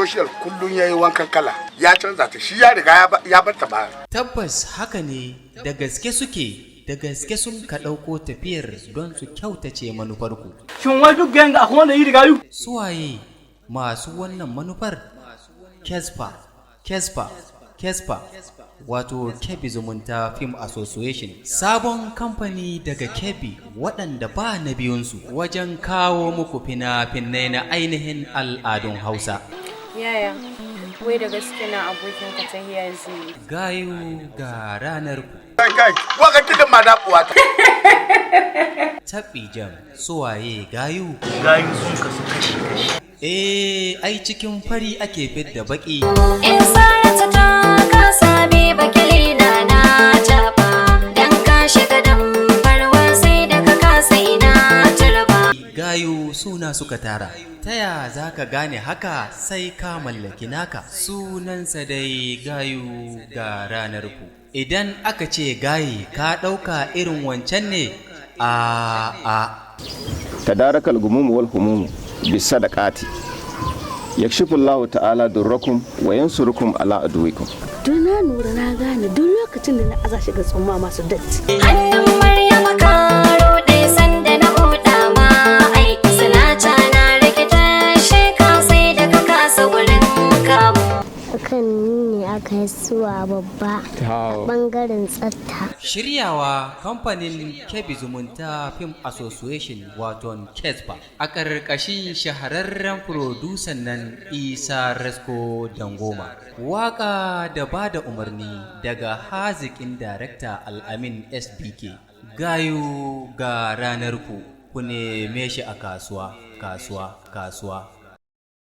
social kullun yayi wankan kala ya canza ta shi ya riga ya bar ta ba. Tabbas haka ne, da gaske suke, da gaske sun ka ɗauko tafiyar don su kyautace manufarku. Shin wai duk ganga akwai wanda yi gayu? Suwaye masu wannan manufar? Kespa, wato Kebbi Zumunta Film Association, sabon kamfani daga Kebbi waɗanda ba na biyunsu wajen kawo muku fina-finai na ainihin al'adun Hausa. Yaya, wai da gaske na abokin ka ta hiya zai. Gayu ga ranarku. Kai, waka kidan ma da kuwata. Taɓi jam, suwaye gayu? Gayu sun kasu kashi. Ai cikin fari ake fidda baki. In sarata ta kasa bi bakili na taba, dan ka shiga dan barwa sai da ka kasa ina turba. Gayu suna suka tara, taya za ka gane haka sai ka mallaki naka. Sunansa dai gayu ga ranarku. Idan aka ce gayi ka ɗauka irin wancan ne a tadarakal gumumu wal humumu bisa da ƙati yakshifullahu ta'ala durrakum wa yansurukum ala aduwikum. Don na nura na gane duk lokacin da na aza shiga tsumma masu datti. Hannun Maryama karo ɗaya sanda na buɗa ma aiki salata na rikita sheka sai da ka kasa wurin kamu. Akan ne aka yi suwa babba bangaren tsafta. Shiryawa kamfanin Kebbi Zumunta Film Association waton Kespa a ƙarƙashin shahararren furodusan nan Isa Rasko Dangoma. Waka da ba da umarni daga haziƙin darakta Al'amin SBK. Gayu ga ranarku, ku neme shi a kasuwa.